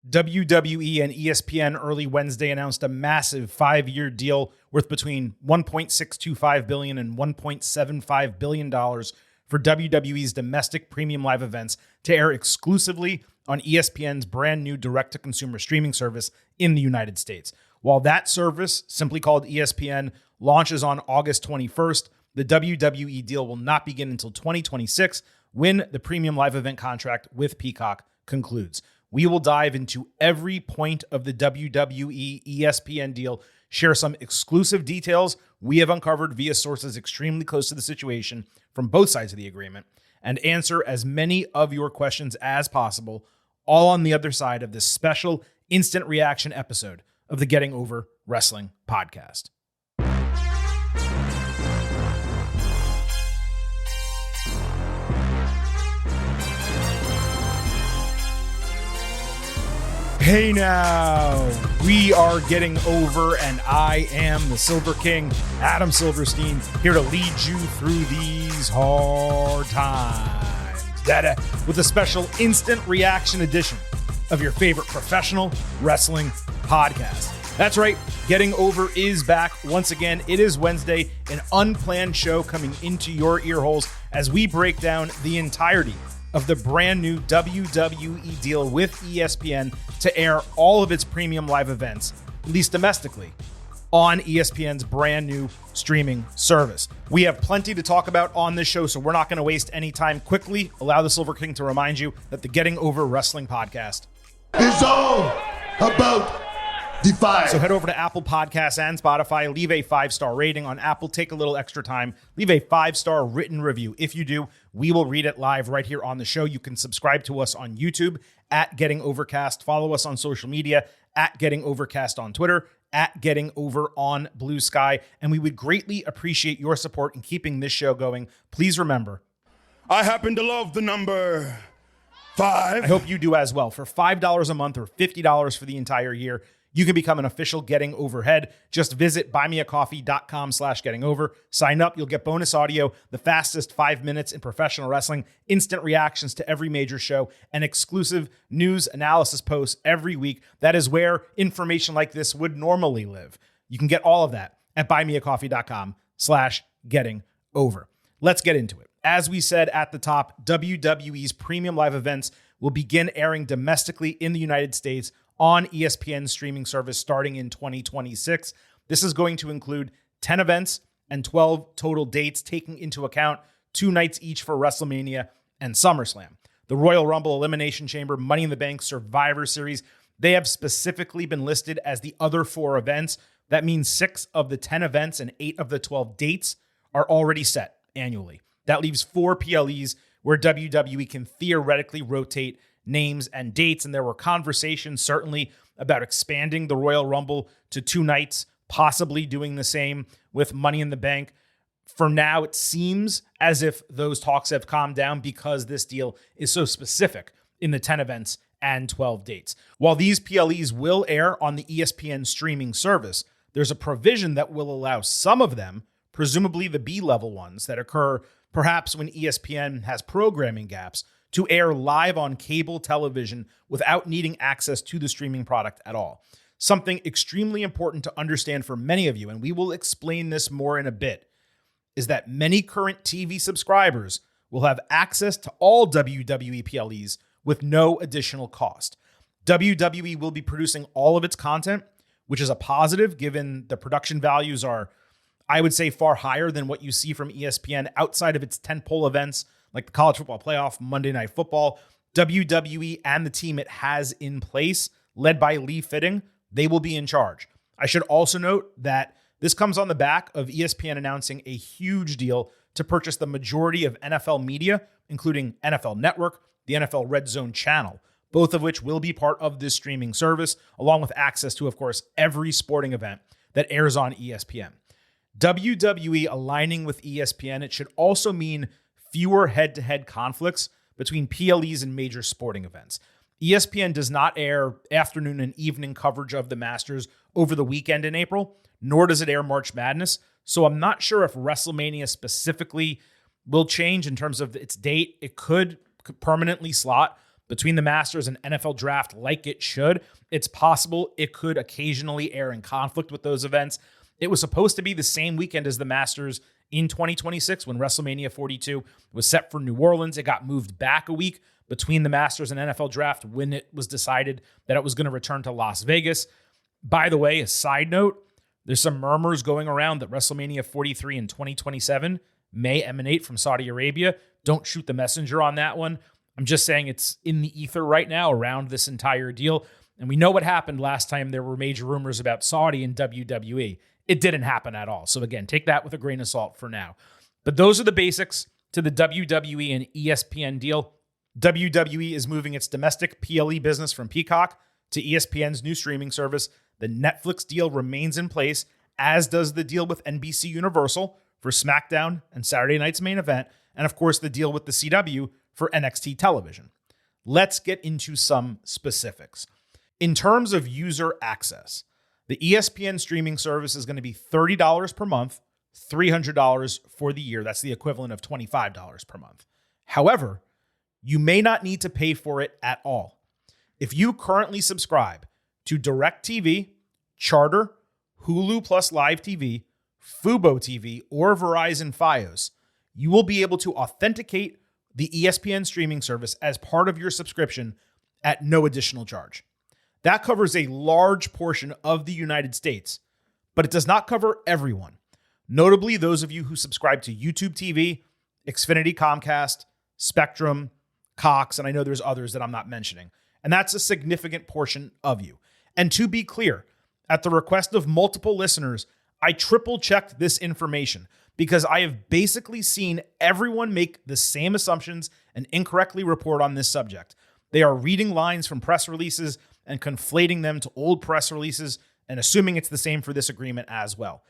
WWE and ESPN early Wednesday announced a massive 5-year deal worth between $1.625 billion and $1.75 billion for WWE's domestic premium live events to air exclusively on ESPN's brand new direct-to-consumer streaming service in the United States. While that service, simply called ESPN, launches on August 21st, the WWE deal will not begin until 2026 when the premium live event contract with Peacock concludes. We will dive into every point of the WWE ESPN deal, share some exclusive details we have uncovered via sources extremely close to the situation from both sides of the agreement, and answer as many of your questions as possible, all on the other side of this special instant reaction episode of the Getting Over Wrestling podcast. Hey now, we are Getting Over, and I am the Silver King, Adam Silverstein, here to lead you through these hard times. With a special instant reaction edition of your favorite professional wrestling podcast. That's right, Getting Over is back once again. It is Wednesday, an unplanned show coming into your ear holes as we break down the entirety of the brand new WWE deal with ESPN to air all of its premium live events, at least domestically, on ESPN's brand new streaming service. We have plenty to talk about on this show, so we're not going to waste any time. Quickly, allow the Silver King to remind you that the Getting Over Wrestling podcast is all about Defy. So head over to Apple Podcasts and Spotify, leave a 5-star rating on Apple, take a little extra time, leave a 5-star written review. If you do, we will read it live right here on the show. You can subscribe to us on YouTube at Getting Overcast. Follow us on social media at Getting Overcast on Twitter, at Getting Over on Blue Sky. And we would greatly appreciate your support in keeping this show going. Please remember, I happen to love the number 5. I hope you do as well. For $5 a month or $50 for the entire year, you can become an official Getting Overhead. Just visit buymeacoffee.com/gettingover. Sign up. You'll get bonus audio, the fastest 5 minutes in professional wrestling, instant reactions to every major show, and exclusive news analysis posts every week. That is where information like this would normally live. You can get all of that at buymeacoffee.com/gettingover. Let's get into it. As we said at the top, WWE's premium live events will begin airing domestically in the United States on ESPN's streaming service starting in 2026. This is going to include 10 events and 12 total dates, taking into account 2 nights each for WrestleMania and SummerSlam. The Royal Rumble, Elimination Chamber, Money in the Bank, Survivor Series, they have specifically been listed as the other 4 events. That means 6 of the 10 events and 8 of the 12 dates are already set annually. That leaves 4 PLEs where WWE can theoretically rotate names and dates, and there were conversations certainly about expanding the Royal Rumble to 2 nights, possibly doing the same with Money in the Bank. For now, it seems as if those talks have calmed down because this deal is so specific in the 10 events and 12 dates. While these PLEs will air on the ESPN streaming service, there's a provision that will allow some of them, presumably the B-level ones that occur perhaps when ESPN has programming gaps, to air live on cable television without needing access to the streaming product at all. Something extremely important to understand for many of you, and we will explain this more in a bit, is that many current TV subscribers will have access to all WWE PLEs with no additional cost. WWE will be producing all of its content, which is a positive given the production values are, I would say, far higher than what you see from ESPN outside of its tentpole events like the College Football Playoff, Monday Night Football. WWE and the team it has in place, led by Lee Fitting, they will be in charge. I should also note that this comes on the back of ESPN announcing a huge deal to purchase the majority of NFL media, including NFL Network, the NFL Red Zone channel, both of which will be part of this streaming service, along with access to, of course, every sporting event that airs on ESPN. WWE aligning with ESPN, it should also mean fewer head-to-head conflicts between PLEs and major sporting events. ESPN does not air afternoon and evening coverage of the Masters over the weekend in April, nor does it air March Madness. So I'm not sure if WrestleMania specifically will change in terms of its date. It could permanently slot between the Masters and NFL Draft like it should. It's possible it could occasionally air in conflict with those events. It was supposed to be the same weekend as the Masters in 2026 when WrestleMania 42 was set for New Orleans. It got moved back a week between the Masters and NFL Draft when it was decided that it was going to return to Las Vegas. By the way, a side note, there's some murmurs going around that WrestleMania 43 in 2027 may emanate from Saudi Arabia. Don't shoot the messenger on that one. I'm just saying it's in the ether right now around this entire deal. And we know what happened last time there were major rumors about Saudi and WWE. It didn't happen at all. So again, take that with a grain of salt for now. But those are the basics to the WWE and ESPN deal. WWE is moving its domestic PLE business from Peacock to ESPN's new streaming service. The Netflix deal remains in place, as does the deal with NBC Universal for SmackDown and Saturday Night's Main Event, and of course the deal with the CW for NXT television. Let's get into some specifics. In terms of user access, the ESPN streaming service is going to be $30 per month, $300 for the year. That's the equivalent of $25 per month. However, you may not need to pay for it at all. If you currently subscribe to DirecTV, Charter, Hulu plus Live TV, Fubo TV, or Verizon Fios, you will be able to authenticate the ESPN streaming service as part of your subscription at no additional charge. That covers a large portion of the United States, but it does not cover everyone. Notably, those of you who subscribe to YouTube TV, Xfinity Comcast, Spectrum, Cox, and I know there's others that I'm not mentioning. And that's a significant portion of you. And to be clear, at the request of multiple listeners, I triple-checked this information because I have basically seen everyone make the same assumptions and incorrectly report on this subject. They are reading lines from press releases and conflating them to old press releases and assuming it's the same for this agreement as well.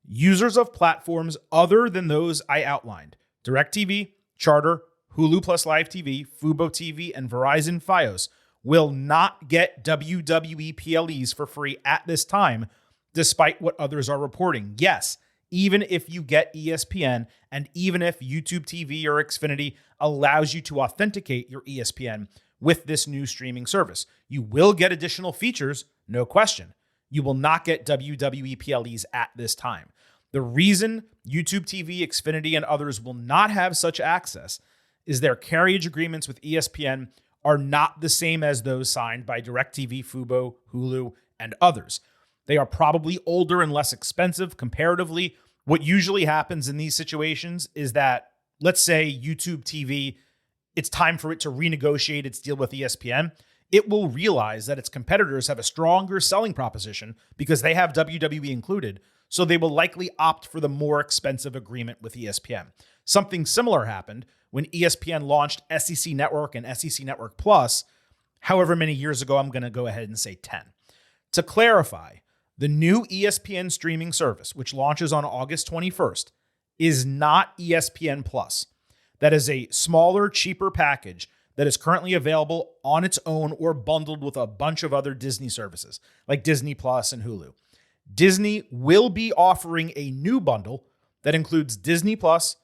Users of platforms other than those I outlined, DirecTV, Charter, Hulu plus Live TV, Fubo TV, and Verizon Fios, will not get WWE PLEs for free at this time, despite what others are reporting. Yes, even if you get ESPN and even if YouTube TV or Xfinity allows you to authenticate your ESPN with this new streaming service, you will get additional features, no question. You will not get WWE PLEs at this time. The reason YouTube TV, Xfinity, and others will not have such access is their carriage agreements with ESPN are not the same as those signed by DirecTV, Fubo, Hulu, and others. They are probably older and less expensive comparatively. What usually happens in these situations is that, let's say YouTube TV, it's time for it to renegotiate its deal with ESPN. It will realize that its competitors have a stronger selling proposition because they have WWE included, so they will likely opt for the more expensive agreement with ESPN. Something similar happened when ESPN launched SEC Network and SEC Network Plus, however many years ago. I'm going to go ahead and say 10. To clarify, the new ESPN streaming service, which launches on August 21st, is not ESPN Plus. That is a smaller, cheaper package that is currently available on its own or bundled with a bunch of other Disney services, like Disney Plus and Hulu. Disney will be offering a new bundle that includes Disney Plus,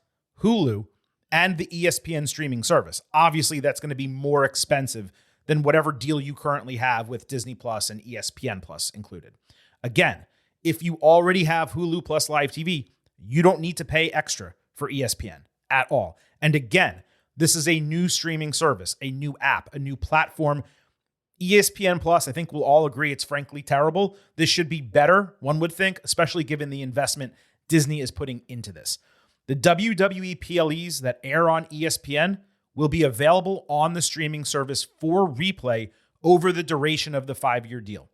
Hulu, and the ESPN streaming service. Obviously, that's going to be more expensive than whatever deal you currently have with Disney Plus and ESPN Plus included. Again, if you already have Hulu plus Live TV, you don't need to pay extra for ESPN at all. And again, this is a new streaming service, a new app, a new platform. ESPN Plus, I think we'll all agree it's frankly terrible. This should be better, one would think, especially given the investment Disney is putting into this. The WWE PLEs that air on ESPN will be available on the streaming service for replay over the duration of the 5-year deal.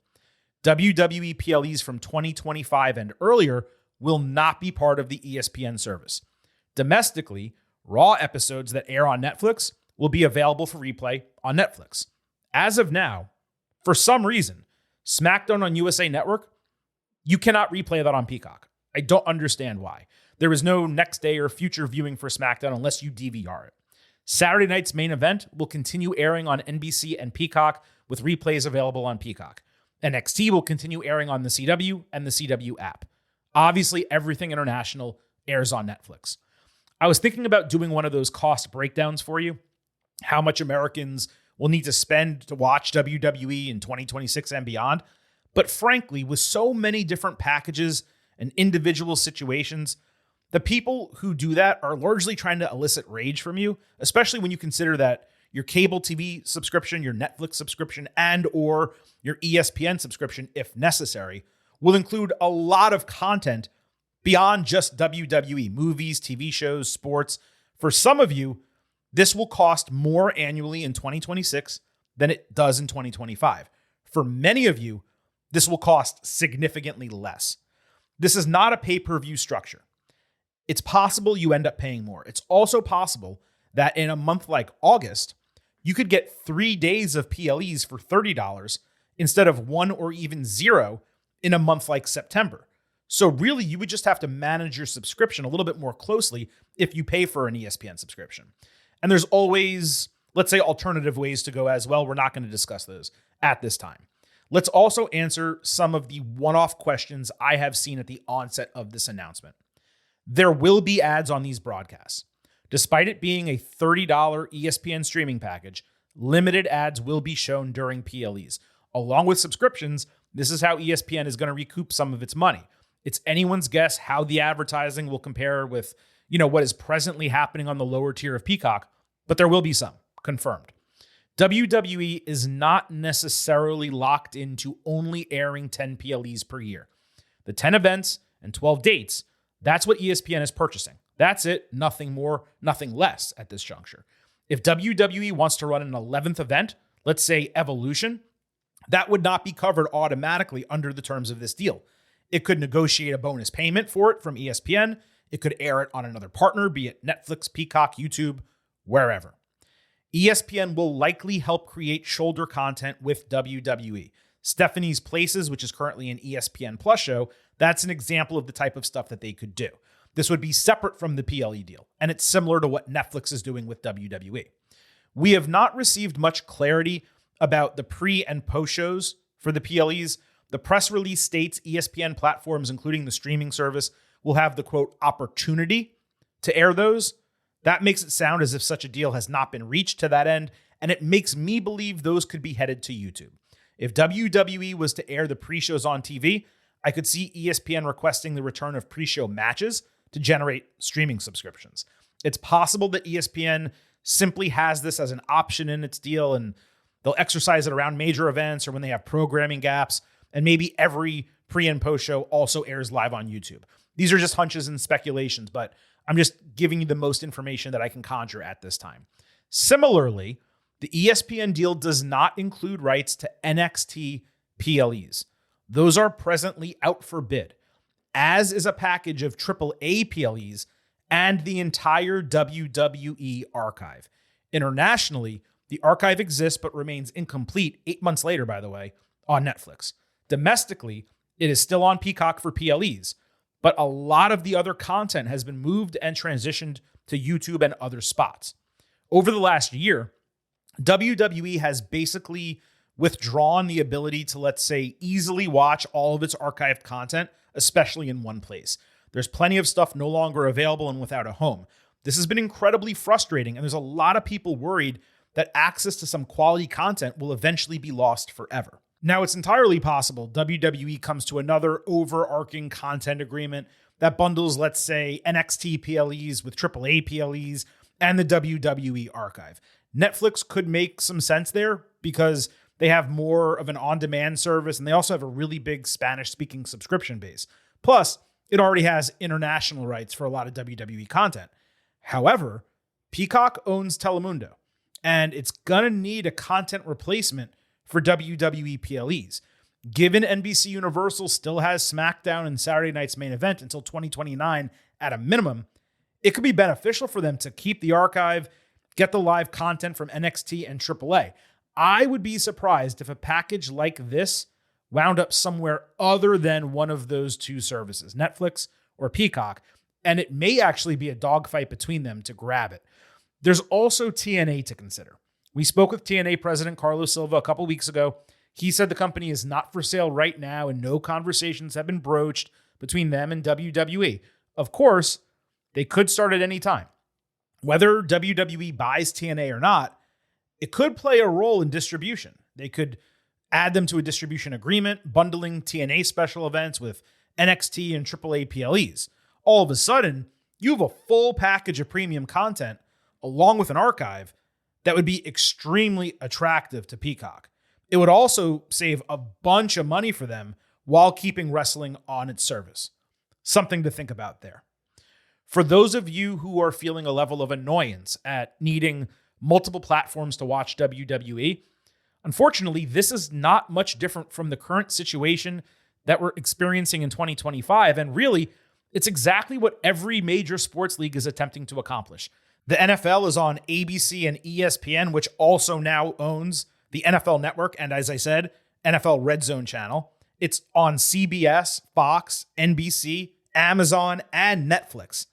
WWE PLEs from 2025 and earlier will not be part of the ESPN service. Domestically, Raw episodes that air on Netflix will be available for replay on Netflix. As of now, for some reason, SmackDown on USA Network, you cannot replay that on Peacock. I don't understand why. There is no next day or future viewing for SmackDown unless you DVR it. Saturday Night's Main Event will continue airing on NBC and Peacock with replays available on Peacock. NXT will continue airing on the CW and the CW app. Obviously, everything international airs on Netflix. I was thinking about doing one of those cost breakdowns for you, how much Americans will need to spend to watch WWE in 2026 and beyond. But frankly, with so many different packages and individual situations, the people who do that are largely trying to elicit rage from you, especially when you consider that your cable TV subscription, your Netflix subscription, and or your ESPN subscription, if necessary, will include a lot of content beyond just WWE, movies, TV shows, sports. For some of you, this will cost more annually in 2026 than it does in 2025. For many of you, this will cost significantly less. This is not a pay-per-view structure. It's possible you end up paying more. It's also possible that in a month like August, you could get 3 days of PLEs for $30 instead of 1 or even 0 in a month like September. So really, you would just have to manage your subscription a little bit more closely if you pay for an ESPN subscription. And there's always, let's say, alternative ways to go as well. We're not going to discuss those at this time. Let's also answer some of the one-off questions I have seen at the onset of this announcement. There will be ads on these broadcasts. Despite it being a $30 ESPN streaming package, limited ads will be shown during PLEs. Along with subscriptions, this is how ESPN is going to recoup some of its money. It's anyone's guess how the advertising will compare with, what is presently happening on the lower tier of Peacock, but there will be some, confirmed. WWE is not necessarily locked into only airing 10 PLEs per year. The 10 events and 12 dates, that's what ESPN is purchasing. That's it, nothing more, nothing less at this juncture. If WWE wants to run an 11th event, let's say Evolution, that would not be covered automatically under the terms of this deal. It could negotiate a bonus payment for it from ESPN. It could air it on another partner, be it Netflix, Peacock, YouTube, wherever. ESPN will likely help create shoulder content with WWE. Stephanie's Places, which is currently an ESPN Plus show, that's an example of the type of stuff that they could do. This would be separate from the PLE deal, and it's similar to what Netflix is doing with WWE. We have not received much clarity about the pre- and post-shows for the PLEs. The press release states ESPN platforms, including the streaming service, will have the, quote, opportunity to air those. That makes it sound as if such a deal has not been reached to that end, and it makes me believe those could be headed to YouTube. If WWE was to air the pre-shows on TV, I could see ESPN requesting the return of pre-show matches to generate streaming subscriptions. It's possible that ESPN simply has this as an option in its deal, and they'll exercise it around major events or when they have programming gaps, and maybe every pre- and post-show also airs live on YouTube. These are just hunches and speculations, but I'm just giving you the most information that I can conjure at this time. Similarly, the ESPN deal does not include rights to NXT PLEs. Those are presently out for bid, as is a package of AAA PLEs and the entire WWE archive. Internationally, the archive exists but remains incomplete 8 months later, by the way, on Netflix. Domestically, it is still on Peacock for PLEs, but a lot of the other content has been moved and transitioned to YouTube and other spots. Over the last year, WWE has basically withdrawn the ability to, let's say, easily watch all of its archived content, especially in one place. There's plenty of stuff no longer available and without a home. This has been incredibly frustrating, and there's a lot of people worried that access to some quality content will eventually be lost forever. Now, it's entirely possible WWE comes to another overarching content agreement that bundles, let's say, NXT PLEs with AAA PLEs and the WWE archive. Netflix could make some sense there because they have more of an on-demand service, and they also have a really big Spanish-speaking subscription base. Plus, it already has international rights for a lot of WWE content. However, Peacock owns Telemundo, and it's going to need a content replacement for WWE PLEs. Given NBC Universal still has SmackDown and Saturday Night's Main Event until 2029 at a minimum, it could be beneficial for them to keep the archive, get the live content from NXT and AAA. I would be surprised if a package like this wound up somewhere other than one of those two services, Netflix or Peacock, and it may actually be a dogfight between them to grab it. There's also TNA to consider. We spoke with TNA President Carlos Silva a couple weeks ago. He said the company is not for sale right now and no conversations have been broached between them and WWE. Of course, they could start at any time. Whether WWE buys TNA or not, it could play a role in distribution. They could add them to a distribution agreement, bundling TNA special events with NXT and AAA PLEs. All of a sudden, you have a full package of premium content along with an archive that would be extremely attractive to Peacock. It would also save a bunch of money for them while keeping wrestling on its service. Something to think about there. For those of you who are feeling a level of annoyance at needing multiple platforms to watch WWE, unfortunately, this is not much different from the current situation that we're experiencing in 2025. And really, it's exactly what every major sports league is attempting to accomplish. The NFL is on ABC and ESPN, which also now owns the NFL Network and, as I said, NFL Red Zone channel. It's on CBS, Fox, NBC, Amazon, and Netflix.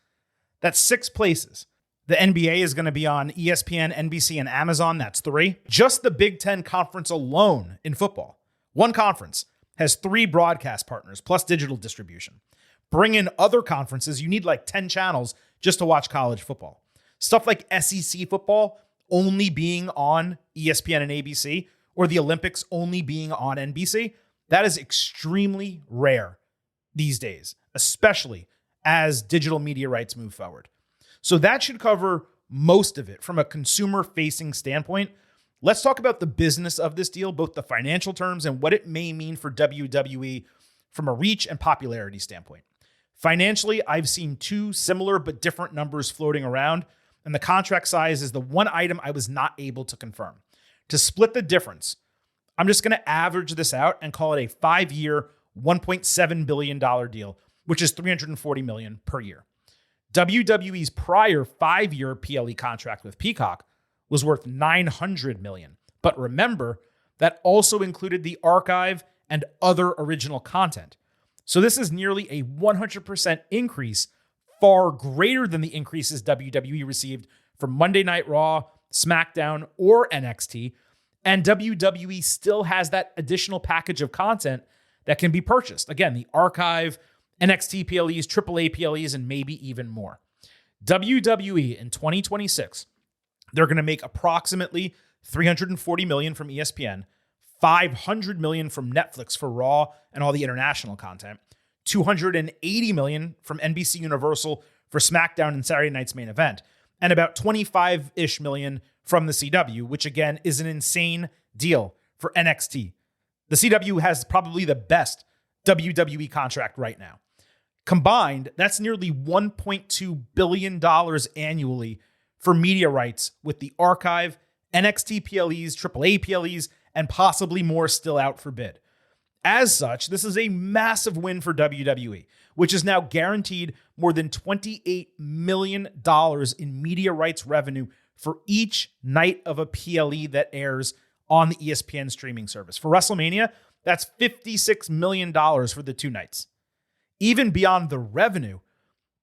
That's 6 places. The NBA is going to be on ESPN, NBC, and Amazon. That's 3. Just the Big Ten Conference alone in football, one conference, has 3 broadcast partners plus digital distribution. Bring in other conferences, you need like 10 channels just to watch college football. Stuff like SEC football only being on ESPN and ABC, or the Olympics only being on NBC, that is extremely rare these days, especially as digital media rights move forward. So that should cover most of it from a consumer-facing standpoint. Let's talk about the business of this deal, both the financial terms and what it may mean for WWE from a reach and popularity standpoint. Financially, I've seen 2 similar but different numbers floating around, and the contract size is the one item I was not able to confirm. To split the difference, I'm just going to average this out and call it a 5-year, $1.7 billion deal, which is $340 million per year. WWE's prior 5-year PLE contract with Peacock was worth $900 million. But remember, that also included the archive and other original content. So this is nearly a 100% increase, far greater than the increases WWE received from Monday Night Raw, SmackDown, or NXT. And WWE still has that additional package of content that can be purchased. Again, the archive, NXT PLEs, AAA PLEs, and maybe even more. WWE in 2026, they're going to make approximately $340 million from ESPN, $500 million from Netflix for Raw and all the international content, $280 million from NBC Universal for SmackDown and Saturday Night's Main Event, and about $25-ish million from the CW, which again is an insane deal for NXT. The CW has probably the best WWE contract right now. Combined, that's nearly $1.2 billion annually for media rights with the archive, NXT PLEs, AAA PLEs, and possibly more still out for bid. As such, this is a massive win for WWE, which is now guaranteed more than $28 million in media rights revenue for each night of a PLE that airs on the ESPN streaming service. For WrestleMania, that's $56 million for the 2 nights. Even beyond the revenue,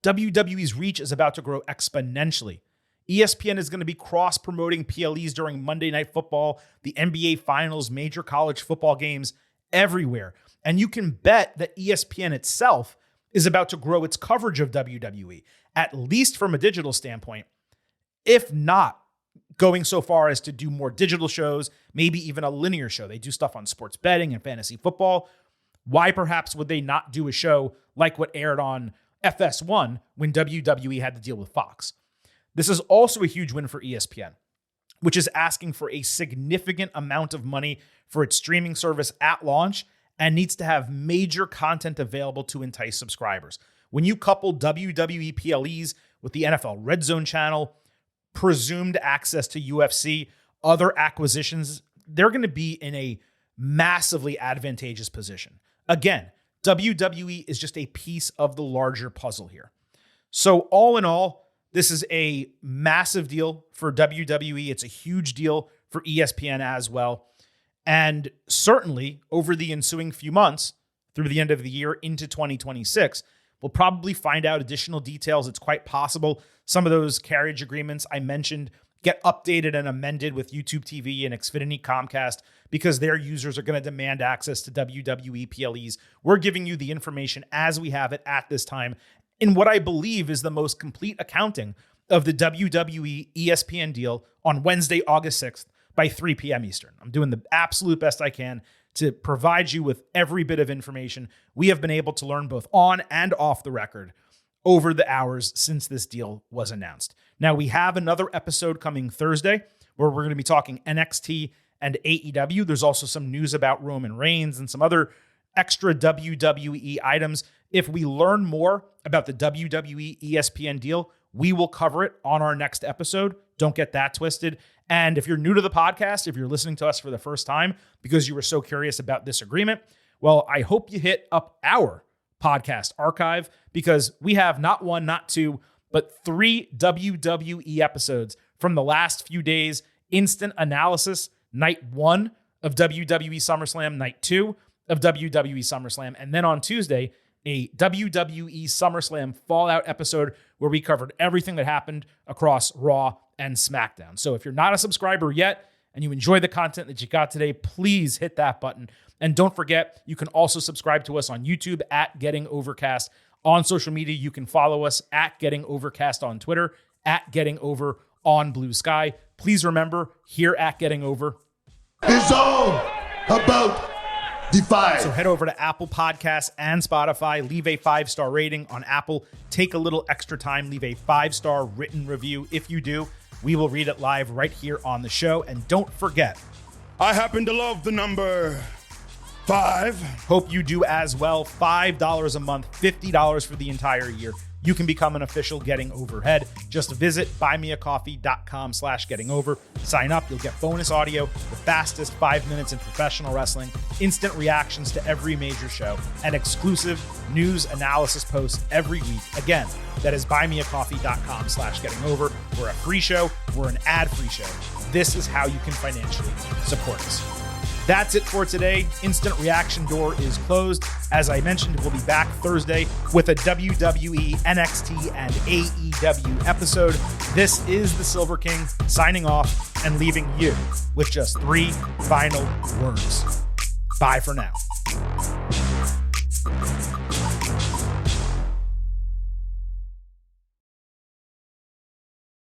WWE's reach is about to grow exponentially. ESPN is going to be cross-promoting PLEs during Monday Night Football, the NBA Finals, major college football games, everywhere. And you can bet that ESPN itself is about to grow its coverage of WWE, at least from a digital standpoint, if not going so far as to do more digital shows, maybe even a linear show. They do stuff on sports betting and fantasy football. Why perhaps would they not do a show like what aired on FS1 when WWE had to deal with Fox? This is also a huge win for ESPN, which is asking for a significant amount of money for its streaming service at launch and needs to have major content available to entice subscribers. When you couple WWE PLEs with the NFL Red Zone channel, presumed access to UFC, other acquisitions, they're going to be in a massively advantageous position. Again, WWE is just a piece of the larger puzzle here. So all in all, this is a massive deal for WWE. It's a huge deal for ESPN as well. And certainly over the ensuing few months, through the end of the year into 2026, we'll probably find out additional details. It's quite possible some of those carriage agreements I mentioned get updated and amended with YouTube TV and Xfinity Comcast because their users are going to demand access to WWE PLEs. We're giving you the information as we have it at this time in what I believe is the most complete accounting of the WWE ESPN deal on Wednesday, August 6th, by 3 p.m. Eastern. I'm doing the absolute best I can to provide you with every bit of information we have been able to learn both on and off the record over the hours since this deal was announced. Now, we have another episode coming Thursday where we're going to be talking NXT and AEW. There's also some news about Roman Reigns and some other extra WWE items. If we learn more about the WWE ESPN deal, we will cover it on our next episode. Don't get that twisted. And if you're new to the podcast, if you're listening to us for the first time because you were so curious about this agreement, well, I hope you hit up our podcast archive because we have not one, not two, but 3 WWE episodes from the last few days. Instant analysis, night 1 of WWE SummerSlam, night 2 of WWE SummerSlam, and then on Tuesday, a WWE SummerSlam Fallout episode where we covered everything that happened across Raw and SmackDown. So if you're not a subscriber yet and you enjoy the content that you got today, please hit that button. And don't forget, you can also subscribe to us on YouTube at Getting Overcast. On social media, you can follow us at Getting Overcast on Twitter, at Getting Over on Blue Sky. Please remember, here at Getting Over, It's all about Defy. So head over to Apple Podcasts and Spotify. Leave a 5-star rating on Apple. Take a little extra time. Leave a 5-star written review. If you do, we will read it live right here on the show. And don't forget, I happen to love the number 5. Hope you do as well. $5 a month, $50 for the entire year. You can become an official Getting Overhead. Just visit buymeacoffee.com/gettingover. Sign up. You'll get bonus audio, the fastest 5 minutes in professional wrestling, instant reactions to every major show, and exclusive news analysis posts every week. Again, that is buymeacoffee.com/gettingover. We're a free show. We're an ad-free show. This is how you can financially support us. That's it for today. Instant Reaction door is closed. As I mentioned, we'll be back Thursday with a WWE, NXT, and AEW episode. This is the Silver King signing off and leaving you with just 3 final words. Bye for now.